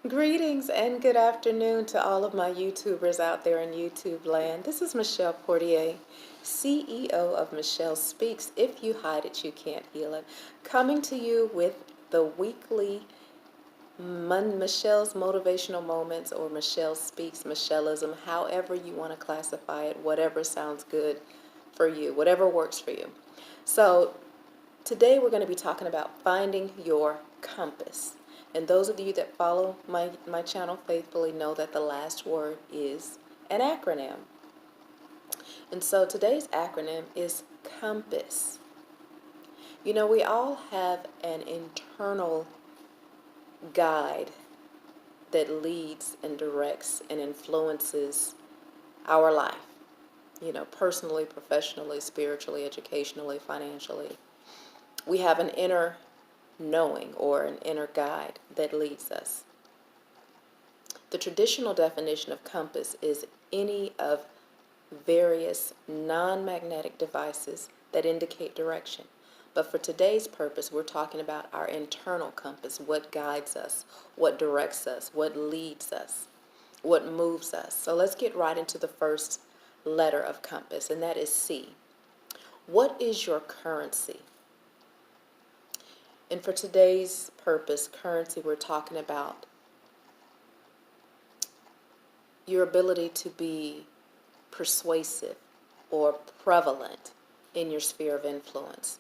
Greetings and good afternoon to all of my YouTubers out there in YouTube land. This is Michelle Portier, CEO of Michelle Speaks. If you hide it, you can't heal it. Coming to you with the weekly Michelle's Motivational Moments, or Michelle Speaks, Michelleism, however you want to classify it, whatever sounds good for you, whatever works for you. So today we're going to be talking about finding your compass. And those of you that follow my channel faithfully know that the last word is an acronym. And so today's acronym is COMPASS. You know, we all have an internal guide that leads and directs and influences our life. You know, personally, professionally, spiritually, educationally, financially. We have an inner knowing or an inner guide that leads us. The traditional definition of compass is any of various non-magnetic devices that indicate direction. But for today's purpose, we're talking about our internal compass, what guides us, what directs us, what leads us, what moves us. So let's get right into the first letter of compass, and that is C. What is your currency? And for today's purpose, currency, we're talking about your ability to be persuasive or prevalent in your sphere of influence.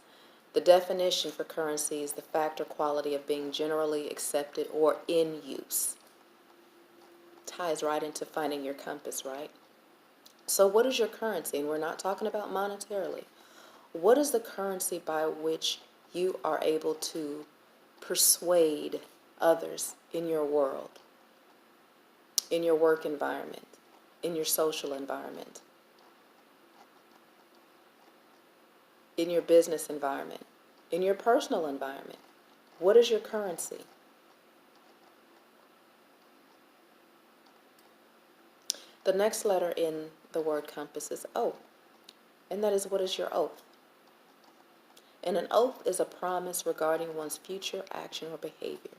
The definition for currency is the fact or quality of being generally accepted or in use. Ties right into finding your compass, right? So what is your currency? And we're not talking about monetarily. What is the currency by which you are able to persuade others in your world, in your work environment, in your social environment, in your business environment, in your personal environment? What is your currency? The next letter in the word compass is O, and that is, what is your oath? And an oath is a promise regarding one's future action or behavior.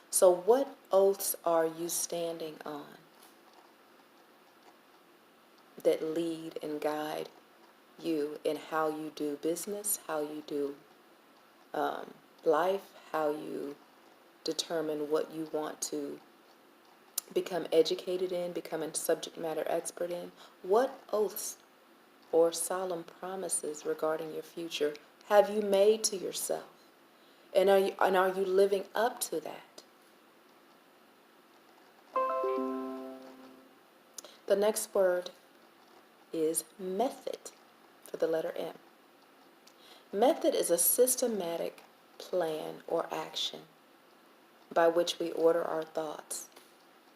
So what oaths are you standing on that lead and guide you in how you do business, how you do life, how you determine what you want to become educated in, become a subject matter expert in? What oaths or solemn promises regarding your future have you made to yourself? And are you living up to that? The next word is method, for the letter M. Method is a systematic plan or action by which we order our thoughts,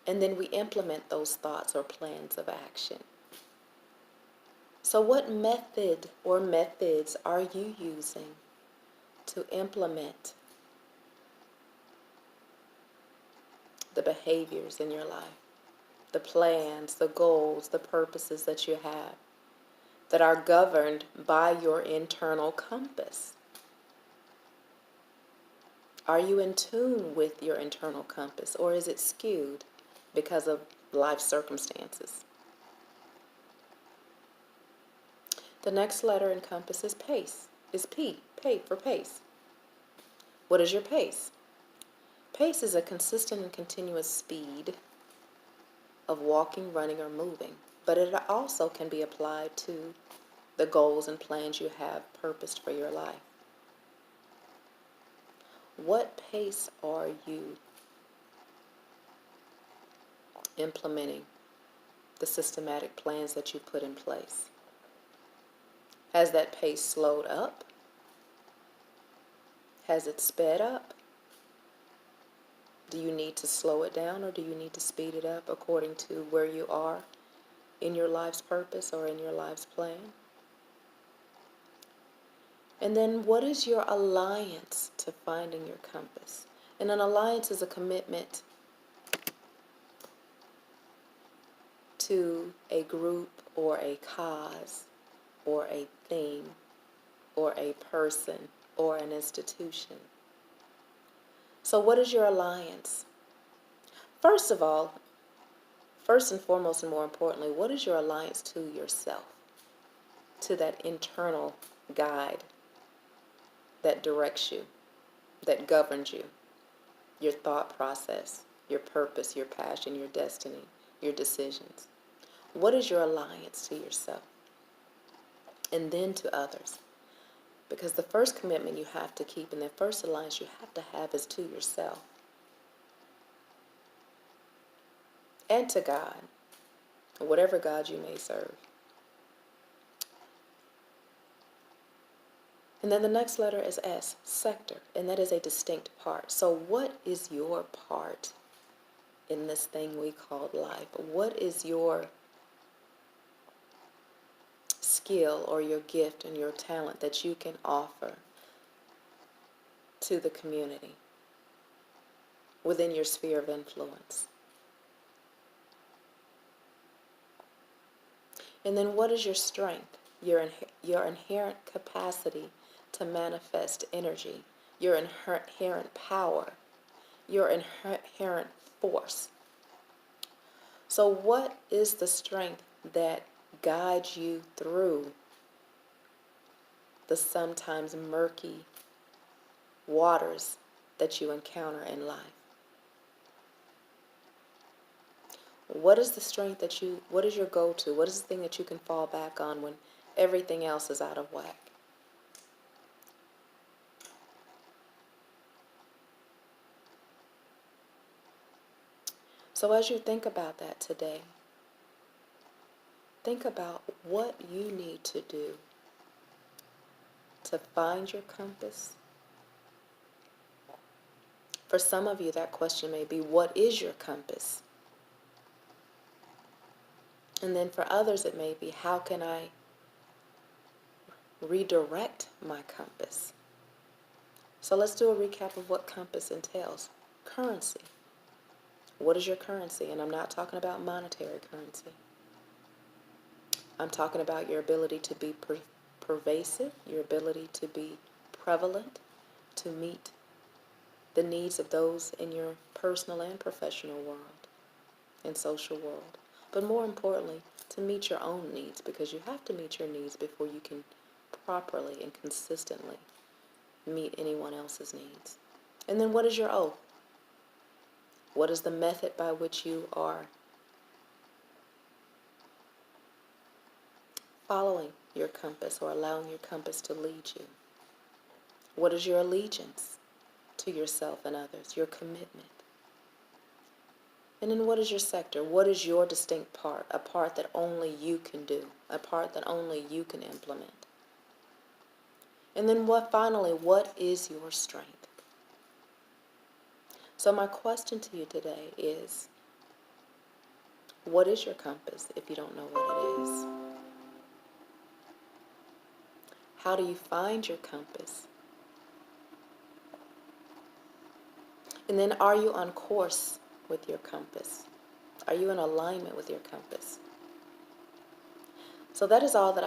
and then we implement those thoughts or plans of action. So what method or methods are you using to implement the behaviors in your life, the plans, the goals, the purposes that you have that are governed by your internal compass? Are you in tune with your internal compass, or is it skewed because of life circumstances? The next letter in compass is pace, is P, pay for pace. What is your pace? Pace is a consistent and continuous speed of walking, running, or moving, but it also can be applied to the goals and plans you have purposed for your life. What pace are you implementing the systematic plans that you put in place? Has that pace slowed up? Has it sped up? Do you need to slow it down, or do you need to speed it up according to where you are in your life's purpose or in your life's plan? And then what is your alliance to finding your compass? And an alliance is a commitment to a group or a cause or a theme or a person or an institution. So what is your alliance? First of all, first and foremost and more importantly, what is your alliance to yourself? To that internal guide that directs you, that governs you, your thought process, your purpose, your passion, your destiny, your decisions. What is your alliance to yourself? And then to others. Because the first commitment you have to keep and the first alliance you have to have is to yourself and to God, whatever God you may serve. And then the next letter is S, sector, and that is a distinct part. So what is your part in this thing we called life? What is your skill or your gift and your talent that you can offer to the community within your sphere of influence? And then what is your strength, your inherent capacity to manifest energy, your inherent power, your inherent force? So what is the strength that guides you through the sometimes murky waters that you encounter in life? What is the strength that what is your go-to? What is the thing that you can fall back on when everything else is out of whack? So as you think about that today, think about what you need to do to find your compass. For some of you, that question may be, what is your compass? And then for others, it may be, how can I redirect my compass? So let's do a recap of what compass entails. Currency. What is your currency? And I'm not talking about monetary currency. I'm talking about your ability to be pervasive, your ability to be prevalent, to meet the needs of those in your personal and professional world and social world. But more importantly, to meet your own needs, because you have to meet your needs before you can properly and consistently meet anyone else's needs. And then what is your oath? What is the method by which you are following your compass or allowing your compass to lead you? What is your allegiance to yourself and others, your commitment? And then what is your sector? What is your distinct part, a part that only you can do, a part that only you can implement? And then finally, what is your strength? So my question to you today is, what is your compass if you don't know what it is? How do you find your compass? And then are you on course with your compass? Are you in alignment with your compass? So that is all that I